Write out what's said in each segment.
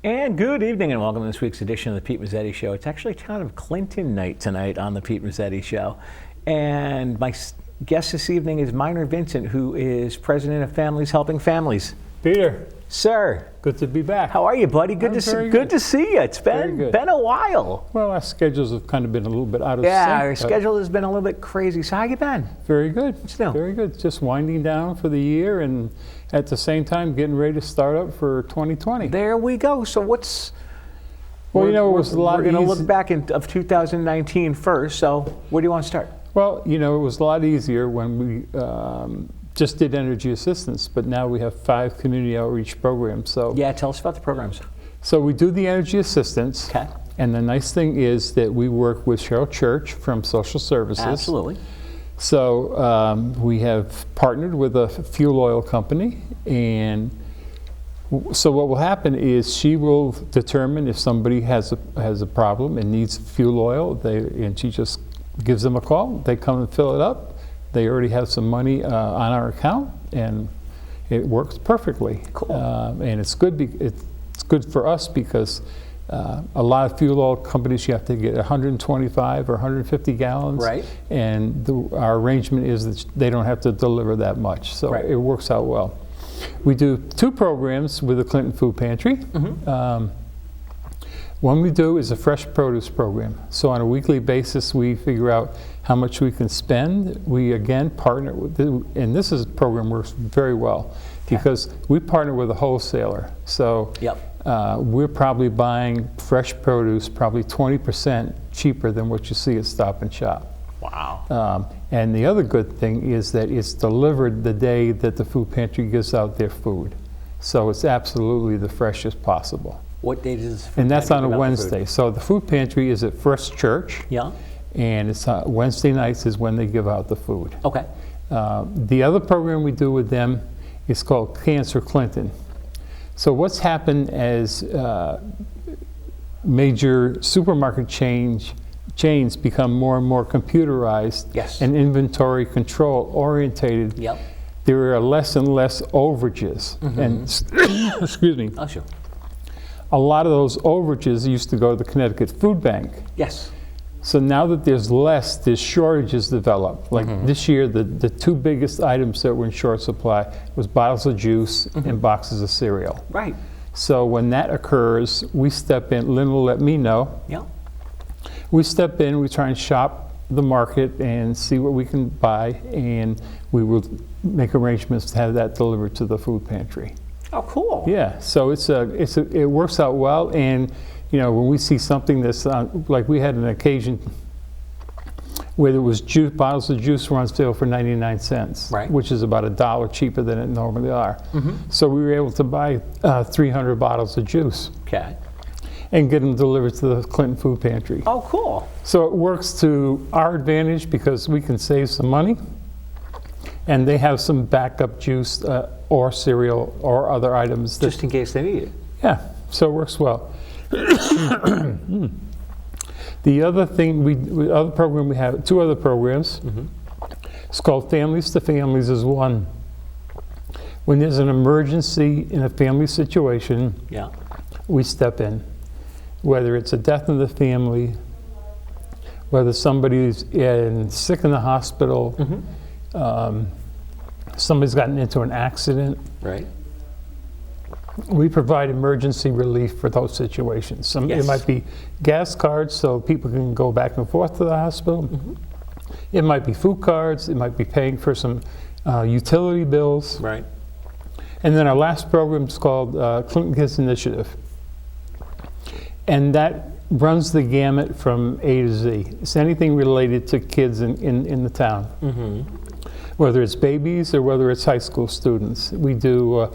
And good evening and welcome to this week's edition of the Pete Mezzetti Show. It's actually Town of Clinton night tonight on the Pete Mezzetti Show. And my guest this evening is Minor Vincent, who is president of Families Helping Families. Peter. Sir. Good to be back. How are you, buddy? Good to see you. It's been a while. Well, our schedules have kind of been a little bit out of sync. Yeah, our schedule has been a little bit crazy. So how you been? Very good. Still. Very good. Just winding down for the year and at the same time getting ready to start up for 2020. There we go. So what's... Well, it was a lot We're going to look back of 2019 first. So where do you want to start? Well, it was a lot easier when we just did energy assistance, but now we have 5 community outreach programs. So yeah, tell us about the programs. So we do the energy assistance. Okay. And the nice thing is that we work with Cheryl Church from Social Services. Absolutely. So we have partnered with a fuel oil company, and so what will happen is she will determine if somebody has a problem and needs fuel oil, and she just gives them a call. They come and fill it up. They already have some money on our account, and it works perfectly. Cool. And it's good. It's good for us because a lot of fuel oil companies, you have to get 125 or 150 gallons. Right. And our arrangement is that they don't have to deliver that much, so it works out well. We do 2 programs with the Clinton Food Pantry. Mm-hmm. One we do is a fresh produce program. So on a weekly basis, we figure out how much we can spend. We again partner with, and this program works very well because we partner with a wholesaler. So we're probably buying fresh produce probably 20% cheaper than what you see at Stop and Shop. Wow. And the other good thing is that it's delivered the day that the food pantry gives out their food. So it's absolutely the freshest possible. What date is this? And that's on a Wednesday. So the food pantry is at First Church. Yeah. And it's Wednesday nights is when they give out the food. Okay. The other program we do with them is called Cancer Clinton. So what's happened as major supermarket chains become more and more computerized and inventory control orientated, there are less and less overages. Mm-hmm. And excuse me. Oh, sure. A lot of those overages used to go to the Connecticut Food Bank. Yes. So now that there's shortages develop. Like this year, the 2 biggest items that were in short supply was bottles of juice and boxes of cereal. Right. So when that occurs, we step in. Lynn will let me know. Yeah. We step in, we try and shop the market and see what we can buy, and we will make arrangements to have that delivered to the food pantry. Oh, cool. Yeah, so it works out well, and when we see something that's like we had an occasion where there was bottles of juice were on sale for 99 cents, which is about $1 cheaper than it normally are. Mm-hmm. So we were able to buy 300 bottles of juice. Okay. And get them delivered to the Clinton Food Pantry. Oh, cool. So it works to our advantage because we can save some money, and they have some backup juice or cereal or other items. Just in case they need it. Yeah, so it works well. The other thing, other program we have, 2 other programs. Mm-hmm. It's called Families to Families is one. When there's an emergency in a family situation, we step in. Whether it's a death in the family, whether somebody's sick in the hospital, somebody's gotten into an accident. Right. We provide emergency relief for those situations. It might be gas cards so people can go back and forth to the hospital. Mm-hmm. It might be food cards. It might be paying for some utility bills. Right. And then our last program is called Clinton Kids Initiative. And that runs the gamut from A to Z. It's anything related to kids in the town. Mm-hmm. Whether it's babies or whether it's high school students. We do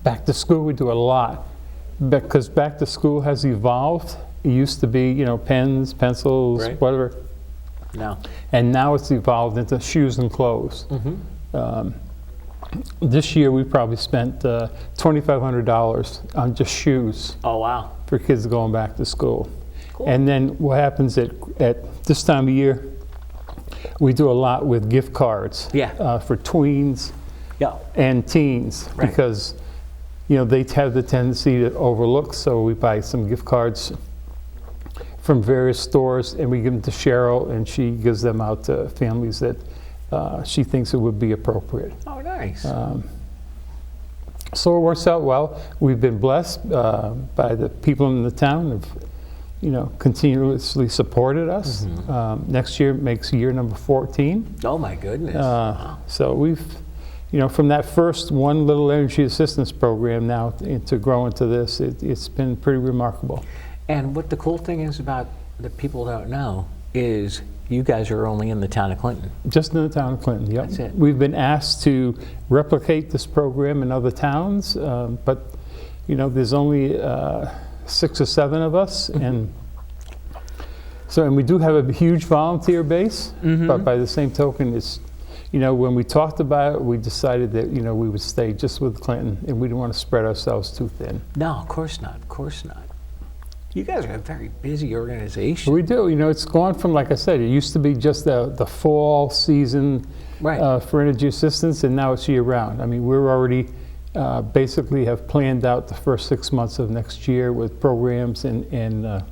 back to school, we do a lot. Because back to school has evolved. It used to be, pens, pencils, whatever. No. And now it's evolved into shoes and clothes. Mm-hmm. This year we probably spent $2,500 on just shoes. Oh, wow. For kids going back to school. Cool. And then what happens at this time of year, we do a lot with gift cards for tweens and teens because they have the tendency to overlook, so we buy some gift cards from various stores, and we give them to Cheryl, and she gives them out to families that she thinks it would be appropriate. Oh, nice. So it works out well. We've been blessed by the people in the town who've, continuously supported us. Next year makes year number 14. Oh my goodness. Wow. So we've, from that first one little energy assistance program now to grow into this, it's been pretty remarkable. And what the cool thing is about that people don't know is you guys are only in the town of Clinton. Just in the town of Clinton, yep. That's it. We've been asked to replicate this program in other towns, but there's only 6 or 7 of us, and we do have a huge volunteer base, but by the same token, it's, when we talked about it, we decided that, we would stay just with Clinton, and we didn't want to spread ourselves too thin. No, of course not, of course not. You guys are a very busy organization. We do. It's gone from, like I said, it used to be just the fall season for energy assistance, and now it's year-round. I mean, we're already basically have planned out the first 6 months of next year with programs and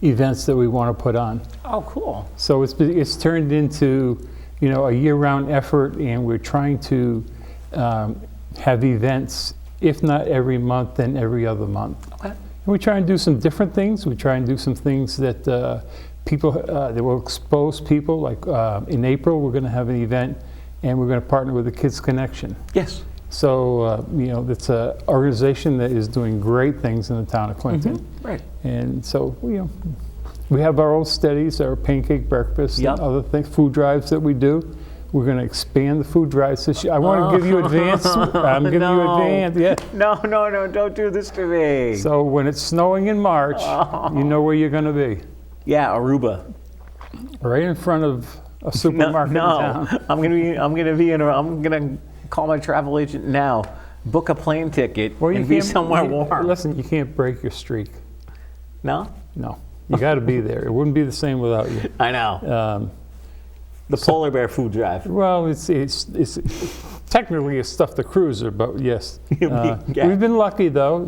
events that we want to put on. Oh, cool. So it's turned into, a year-round effort, and we're trying to have events, if not every month, then every other month. Okay. And we try and do some different things. We try and do some things that people, that will expose people. Like in April, we're going to have an event, and we're going to partner with the Kids Connection. Yes. So, it's an organization that is doing great things in the town of Clinton. Right. And so, we have our old steadies, our pancake breakfast, and other things, food drives that we do. We're going to expand the food drives this year. I want to give you advance. I'm giving you advance. Yeah. No, don't do this to me. So when it's snowing in March, you know where you're going to be. Yeah, Aruba. Right in front of a supermarket in town. I'm gonna call my travel agent now. Book a plane ticket and be somewhere warm. Listen, you can't break your streak. No? No. You got to be there. It wouldn't be the same without you. I know. The polar bear food drive. Well, it's technically a stuffed the cruiser, but yes. Yeah. We've been lucky though.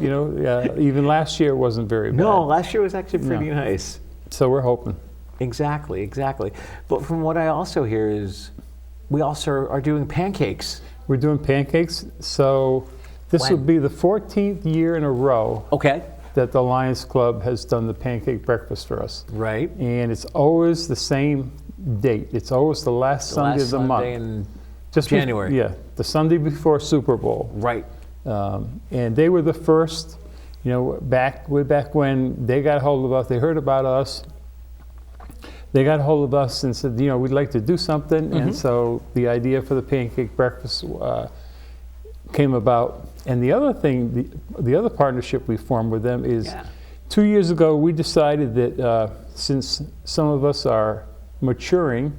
Even last year wasn't very bad. No, last year was actually pretty nice. So we're hoping. Exactly. But from what I also hear is, we also are doing pancakes. We're doing pancakes. So this will be the 14th year in a row. Okay. That the Lions Club has done the pancake breakfast for us. Right. And it's always the same date. It's always the last Sunday of the month. In just January. The Sunday before Super Bowl. Right. And they were the first, way back when they got a hold of us, they heard about us. They got a hold of us and said, we'd like to do something. And so the idea for the pancake breakfast came about. And the other thing, the other partnership we formed with them is 2 years ago we decided that since some of us are maturing,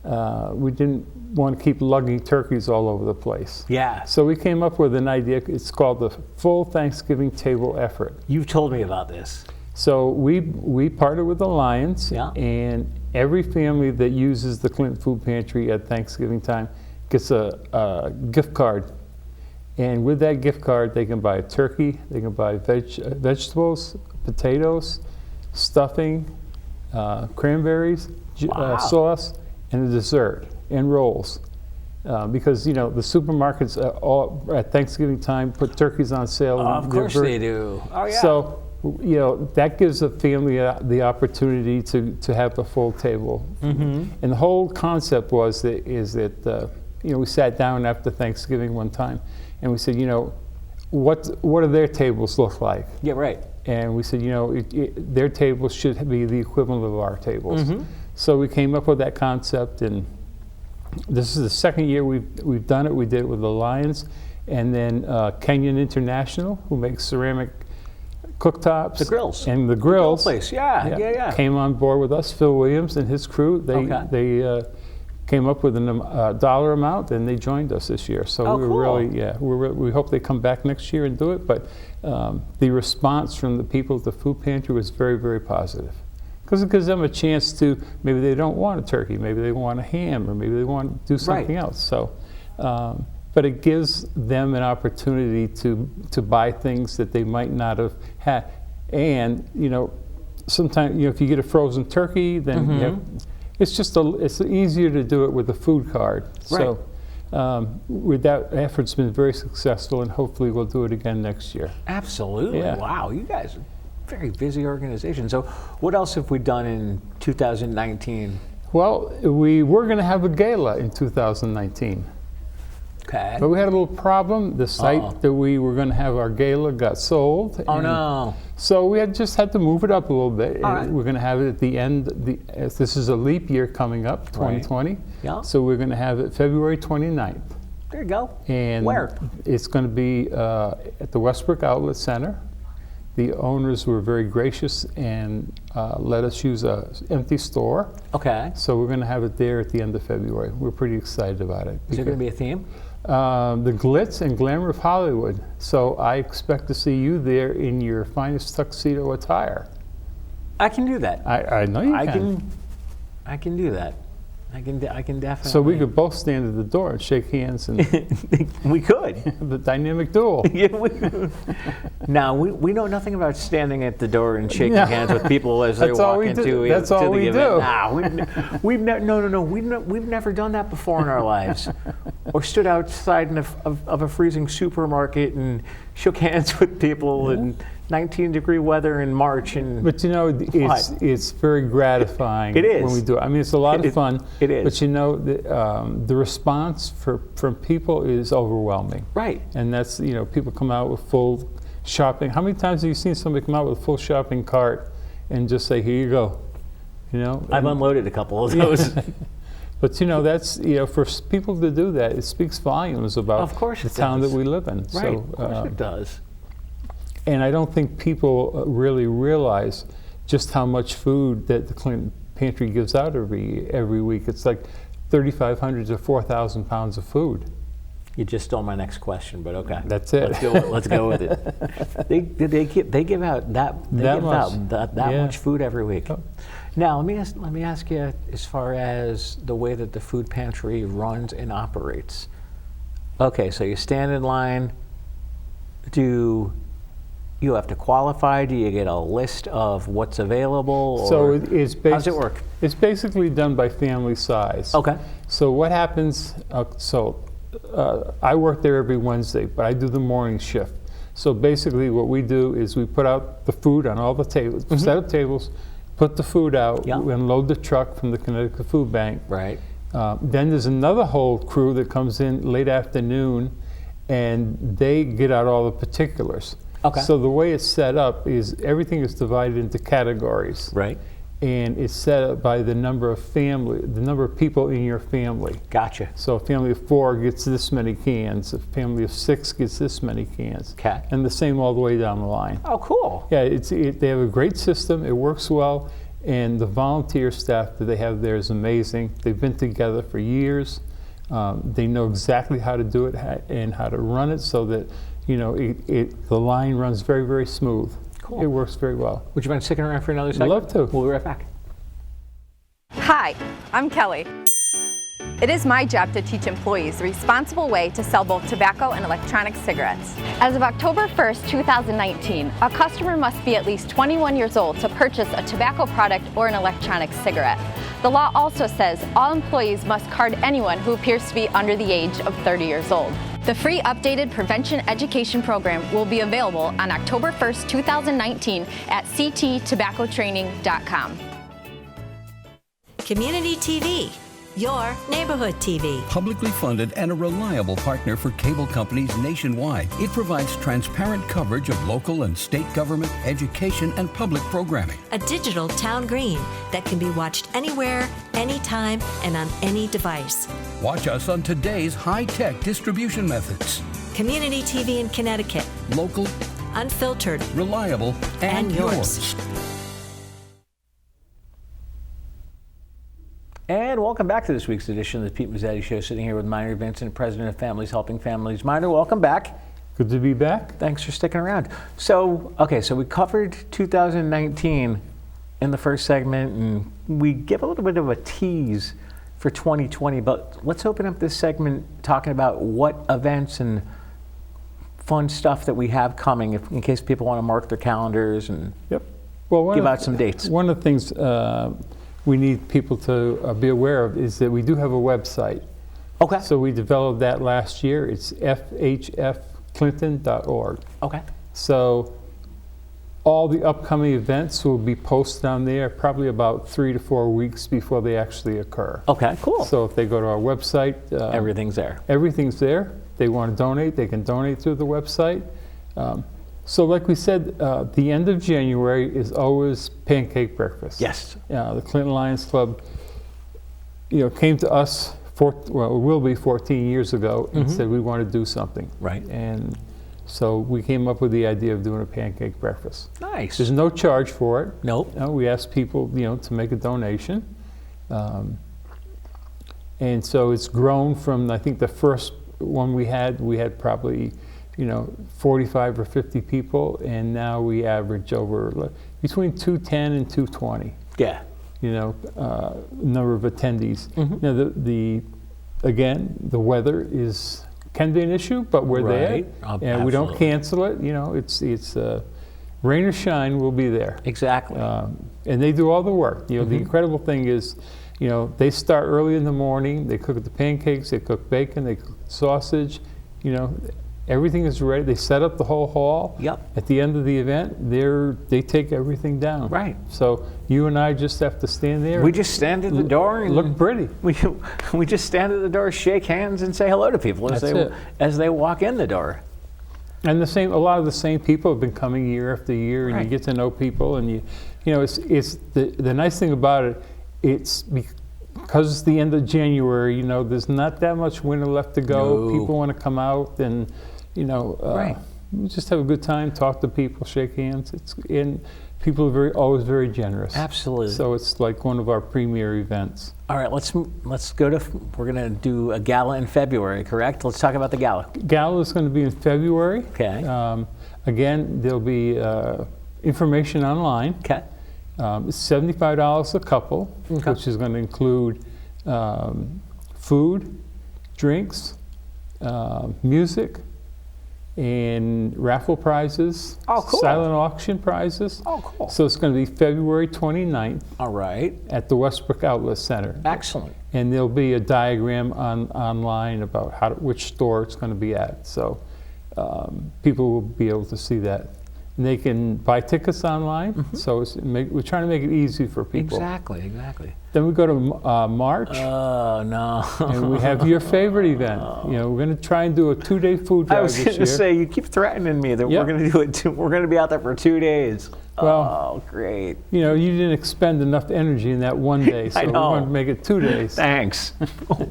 we didn't want to keep lugging turkeys all over the place. Yeah. So we came up with an idea. It's called the Full Thanksgiving Table Effort. You've told me about this. So we partner with the Lions, and every family that uses the Clinton Food Pantry at Thanksgiving time gets a gift card. And with that gift card, they can buy a turkey, they can buy vegetables, potatoes, stuffing, cranberries, sauce, and a dessert, and rolls. Because, the supermarkets at Thanksgiving time put turkeys on sale. Of course they do. Oh, yeah. So, that gives a family the opportunity to have a full table. And the whole concept is that we sat down after Thanksgiving one time, and we said, what do their tables look like? Yeah, right. And we said, their tables should be the equivalent of our tables. So we came up with that concept, and this is the second year we've done it. We did it with the Lions, and then Kenyon International, who makes ceramic cooktops. The grills. And the grills. The grill place, yeah. Came on board with us, Phil Williams and his crew. They came up with a dollar amount, and they joined us this year. So we were really, we hope they come back next year and do it. But the response from the people at the food pantry was very, very positive. Because it gives them a chance to, maybe they don't want a turkey, maybe they want a ham, or maybe they want to do something else. So but it gives them an opportunity to buy things that they might not have had. And, sometimes, if you get a frozen turkey, then it's easier to do it with a food card. Right. So with that effort's been very successful, and hopefully we'll do it again next year. Absolutely. Yeah. Wow, you guys are a very busy organization. So what else have we done in 2019? Well, we were going to have a gala in 2019. Okay. But we had a little problem. The site that we were going to have our gala got sold. Oh, no. So we just had to move it up a little bit. All right. We're going to have it at the end. This is a leap year coming up, 2020. Right. Yeah. So we're going to have it February 29th. There you go. And where? It's going to be at the Westbrook Outlet Center. The owners were very gracious and let us use an empty store. Okay. So we're going to have it there at the end of February. We're pretty excited about it. Is there going to be a theme? The glitz and glamour of Hollywood. So I expect to see you there in your finest tuxedo attire. I can do that. I know you can. I can do that. I can definitely. So we could both stand at the door and shake hands and we could. the dynamic duel. Yeah, now we know nothing about standing at the door and shaking hands with people as they walk into That's to all the we event. do. We've never done that before in our lives, or stood outside of a freezing supermarket and shook hands with people in 19-degree weather in March. But it's very gratifying. It is. When we do it. I mean, it's a lot of fun. It is. But the response from people is overwhelming. Right. And that's people come out with full shopping. How many times have you seen somebody come out with a full shopping cart and just say, "Here you go"? I've unloaded a couple of those. But that's for people to do that, it speaks volumes about the town that we live in. Right. So, of course it does. And I don't think people really realize just how much food that the Clinton Pantry gives out every week. It's like 3,500 to 4,000 pounds of food. You just stole my next question, but okay. That's it. Let's go with it. They give out that much food every week. Oh. Now let me ask you, as far as the way that the food pantry runs and operates. Okay, so you stand in line. Do you have to qualify? Do you get a list of what's available? So how does it work? It's basically done by family size. Okay. So what happens? I work there every Wednesday, but I do the morning shift. So basically, what we do is we put out the food on all the tables. We set up tables, put the food out, we unload the truck from the Connecticut Food Bank. Right. Then there's another whole crew that comes in late afternoon, and they get out all the particulars. Okay. So the way it's set up is everything is divided into categories. Right. And it's set up by the number of people in your family. Gotcha. So a family of 4 gets this many cans. A family of 6 gets this many cans. Okay. And the same all the way down the line. Oh, cool. Yeah, they have a great system. It works well. And the volunteer staff that they have there is amazing. They've been together for years. They know exactly how to do it and how to run it so that the line runs very, very smooth. Cool. It works very well. Would you mind sticking around for another second? I'd love to. We'll be right back. Hi, I'm Kelly. It is my job to teach employees the responsible way to sell both tobacco and electronic cigarettes. As of October 1st, 2019, a customer must be at least 21 years old to purchase a tobacco product or an electronic cigarette. The law also says all employees must card anyone who appears to be under the age of 30 years old. The free updated prevention education program will be available on October 1st, 2019 at cttobaccotraining.com. Community TV, your neighborhood TV. Publicly funded and a reliable partner for cable companies nationwide, it provides transparent coverage of local and state government, education, and public programming. A digital town green that can be watched anywhere, anytime, and on any device. Watch us on today's high-tech distribution methods. Community TV in Connecticut. Local, unfiltered, reliable, and yours. And welcome back to this week's edition of the Pete Mezzetti Show. Sitting here with Minor Vincent, President of Families Helping Families. Minor, welcome back. Good to be back. Thanks for sticking around. So we covered 2019 in the first segment, and we give a little bit of a tease for 2020, but let's open up this segment talking about what events and fun stuff that we have coming, in case people want to mark their calendars and well, give out some dates. One of the things we need people to be aware of is that we do have a website. Okay. So we developed that last year. It's fhfclinton.org. Okay. So all the upcoming events will be posted on there probably about 3 to 4 weeks before they actually occur. Okay, cool. So if they go to our website, everything's there. Everything's there. They want to donate, they can donate through the website. So like we said, the end of January is always pancake breakfast. Yes. The Clinton Lions Club, came to us, it will be 14 years ago, and said we want to do something. Right. And so we came up with the idea of doing a pancake breakfast. Nice. There's no charge for it. Nope. We ask people, to make a donation. And so it's grown from, I think the first one we had probably, 45 or 50 people, and now we average over between 210 and 220. Yeah. Number of attendees. Now again, the weather can be an issue, but we're there, and we don't cancel it. It's rain or shine, we'll be there. Exactly. And they do all the work. The incredible thing is, they start early in the morning. They cook the pancakes. They cook bacon. They cook sausage. Everything is ready. They set up the whole hall. Yep. At the end of the event, they take everything down. Right. So you and I just have to stand there. We just stand at the door and look pretty. We just stand at the door, shake hands, and say hello to people as they walk in the door. And a lot of the same people have been coming year after year, and you get to know people, and it's the nice thing about it. It's because it's the end of January. There's not that much winter left to go. No. People want to come out and we just have a good time, talk to people, shake hands. And people are always very generous. Absolutely. So it's like one of our premier events. All right, let's go to. We're going to do a gala in February, correct? Let's talk about the gala. Gala is going to be in February. Okay. Again, there'll be information online. Okay. It's $75 a couple, which is going to include food, drinks, music, and raffle prizes. Oh, cool. Silent auction prizes. Oh, cool. So it's going to be February 29th. All right. At the Westbrook Outlet Center. Excellent. And there'll be a diagram online about which store it's going to be at. So people will be able to see that. And they can buy tickets online. So we're trying to make it easy for people. Exactly. Then we go to March. Oh, no. And we have your favorite event. We're going to try and do a 2-day food drive this year. I was going to say, you keep threatening me that we're going to do it. We're going to be out there for 2 days. Well, great. You didn't expend enough energy in that one day, so I know. we want to make it 2 days. Thanks.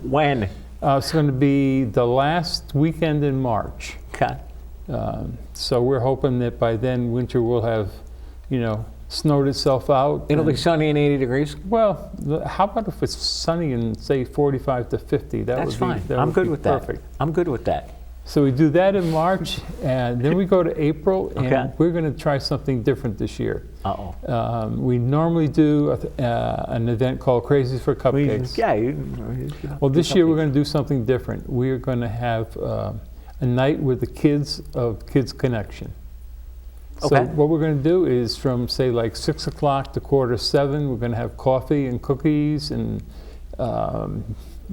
When? It's going to be the last weekend in March. Okay. So we're hoping that by then winter will have, snowed itself out. It'll be sunny and 80 degrees? Well, how about if it's sunny and say 45 to 50? That's fine. I'm good with that. I'm good with that. So we do that in March, and then we go to April, and we're going to try something different this year. We normally do an event called Crazies for Cupcakes. Well, this year we're going to do something different. We're going to have a night with the kids of Kids Connection. So what we're going to do is from, say, like 6 o'clock to 6:45, we're going to have coffee and cookies and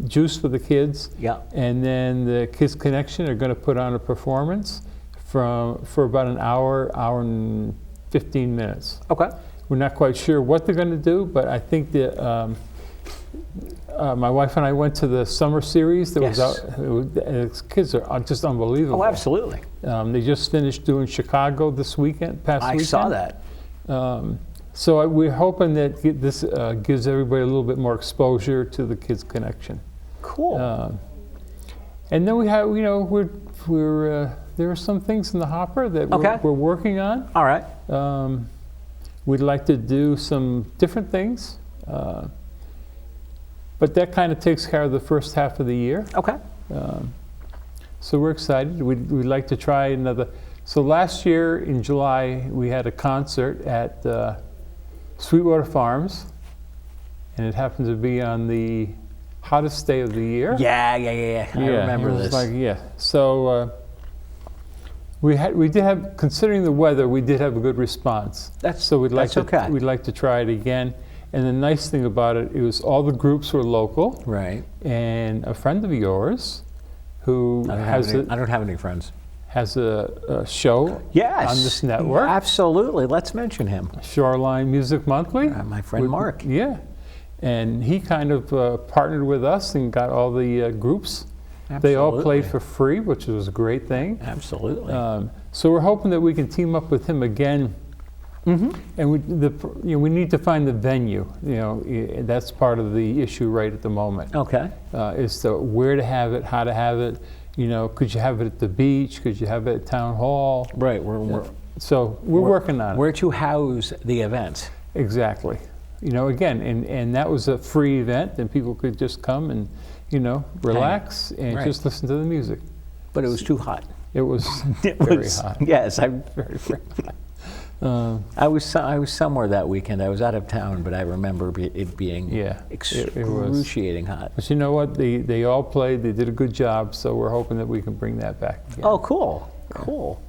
juice for the kids. Yeah. And then the Kids Connection are going to put on a performance for about an hour and 15 minutes. Okay. We're not quite sure what they're going to do, but I think that my wife and I went to the summer series that was out. The kids are just unbelievable. Oh, absolutely. They just finished doing Chicago this weekend, past weekend. I saw that. So we're hoping that this gives everybody a little bit more exposure to the Kids Connection. Cool. And then we have, there are some things in the hopper that we're working on. All right. We'd like to do some different things. But that kind of takes care of the first half of the year. Okay. So we're excited. We'd like to try another. So last year in July, we had a concert at Sweetwater Farms, and it happened to be on the hottest day of the year. Yeah. I remember it was this. Like, yeah. So we did have, considering the weather, we did have a good response. So we'd like to try it again. And the nice thing about it was all the groups were local. Right. And a friend of yours who I don't have any friends. Has a show on this network. Absolutely. Let's mention him. Shoreline Music Monthly. My friend Mark. Yeah. And he kind of partnered with us and got all the groups. Absolutely. They all played for free, which was a great thing. Absolutely. So we're hoping that we can team up with him again. And we need to find the venue. That's part of the issue right at the moment. Okay. Is to where to have it, how to have it. Could you have it at the beach? Could you have it at town hall? Right. We're working on it. Where to house the event? Exactly. Again, and that was a free event, and people could just come and relax and just listen to the music. But it was too hot. It was very hot. Yes, very hot. I was somewhere that weekend. I was out of town, but I remember it being excruciating hot. But you know what? They all played. They did a good job. So we're hoping that we can bring that back again. Oh, cool, cool.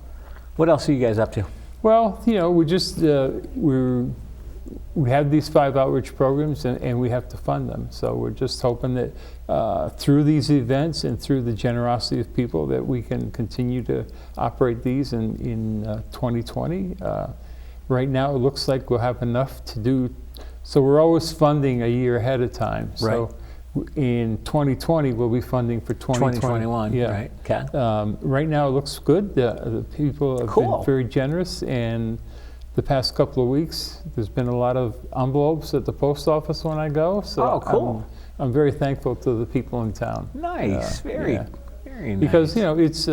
What else are you guys up to? Well, we just we have these 5 outreach programs, and we have to fund them. So we're just hoping that through these events and through the generosity of people that we can continue to operate these in 2020. Right now, it looks like we'll have enough to do. So we're always funding a year ahead of time. So in 2020, we'll be funding for 2021. Yeah. Right. Okay. Right now, it looks good. The people have been very generous, and the past couple of weeks, there's been a lot of envelopes at the post office when I go. So cool. I'm very thankful to the people in town. Nice. Very nice. Because, it's,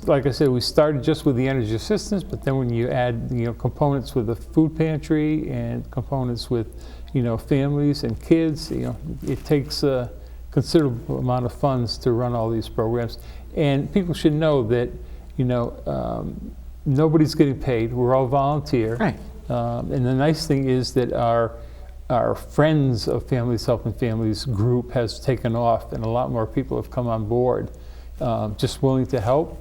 like I said, we started just with the energy assistance, but then when you add, components with the food pantry and components with, families and kids, it takes a considerable amount of funds to run all these programs. And people should know that, nobody's getting paid. We're all volunteer. Right. And the nice thing is that our Friends of Families Helping Families group has taken off, and a lot more people have come on board, just willing to help.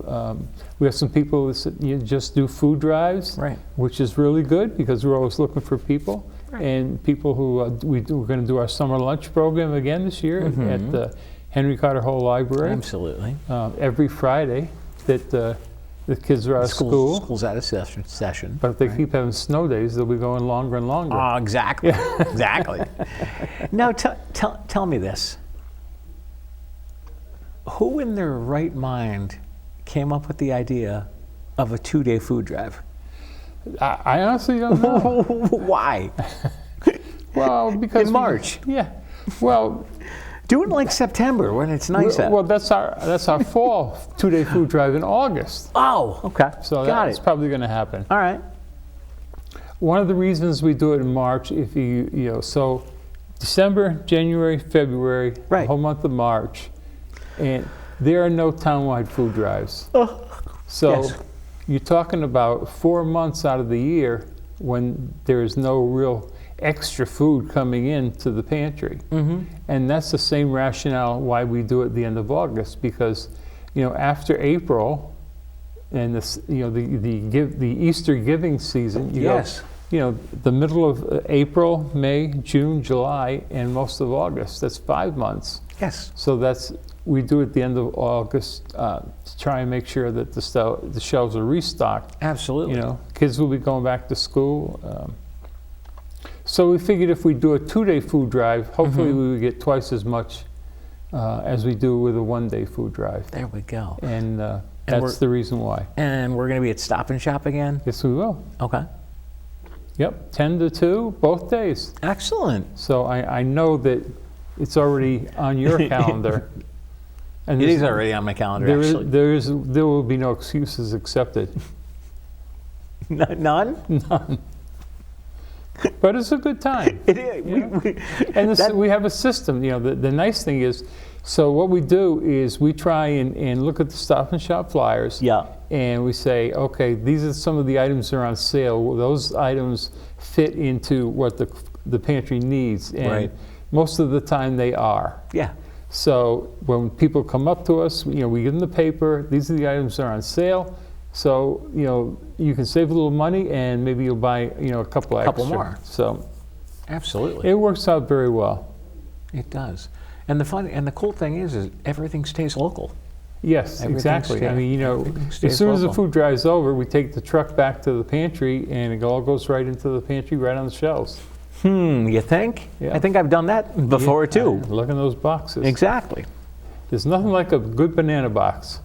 We have some people that just do food drives, which is really good because we're always looking for people. And people who we're going to do our summer lunch program again this year at the Henry Carter Hall Library. Absolutely. Every Friday that the kids are out of school. School's out of session. But if they keep having snow days, they'll be going longer and longer. Oh, exactly. Exactly. Now, tell me this. Who in their right mind came up with the idea of a 2-day food drive? I honestly don't know. Why? Well, because in March. Yeah. Well, do it in like September when it's nice out. Well, that's our fall 2-day food drive in August. Oh, okay. So that's probably going to happen. All right. One of the reasons we do it in March, if so December, January, February, the whole month of March, and there are no townwide food drives. So you're talking about 4 months out of the year when there is no real extra food coming into the pantry. And that's the same rationale why we do it at the end of August, because after April and the Easter giving season, the middle of April, May, June, July, and most of August, that's 5 months. Yes. So we do it at the end of August to try and make sure that the shelves are restocked. Absolutely. Kids will be going back to school. So we figured if we do a 2-day food drive, hopefully we would get twice as much as we do with a 1-day food drive. There we go. And that's the reason why. And we're going to be at Stop and Shop again? Yes, we will. Okay. Yep, 10 to 2, both days. Excellent. So I know that it's already on your calendar. And it is already on my calendar, actually. There will be no excuses accepted. None? None. But it's a good time. It is. And we have a system. The nice thing is, so what we do is we try and look at the Stop and Shop flyers. Yeah. And we say, okay, these are some of the items that are on sale. Those items fit into what the pantry needs. And most of the time they are. Yeah. So when people come up to us, we give them the paper. These are the items that are on sale. So you can save a little money, and maybe you'll buy a couple extra. More. So absolutely, it works out very well. It does. And the cool thing is everything stays local. Yes, exactly. I mean, as soon as the food dries over, we take the truck back to the pantry, and it all goes right into the pantry, right on the shelves. You think? Yeah. I think I've done that before too. Look in those boxes. Exactly. There's nothing like a good banana box.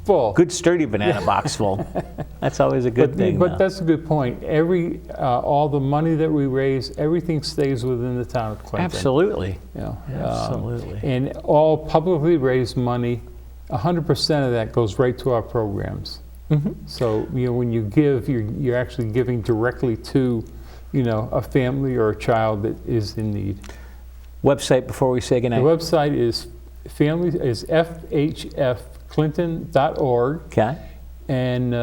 Full. Good sturdy banana box full. That's always a good thing. But that's a good point. All the money that we raise, everything stays within the town of Clinton. Absolutely. Absolutely. And all publicly raised money, 100% of that goes right to our programs. So when you give, you're actually giving directly to a family or a child that is in need. Website before we say goodnight. The website is fhfclinton.org. Okay. And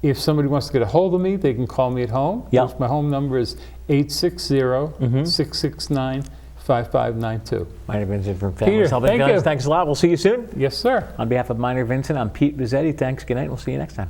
if somebody wants to get a hold of me, they can call me at home. Yep. My home number is 860-669-5592. Minor Vincent from Family Peter, Helping thank Guns. you. Thanks a lot. We'll see you soon. Yes, sir. On behalf of Minor Vincent, I'm Pete Mezzetti. Thanks. Good night. We'll see you next time.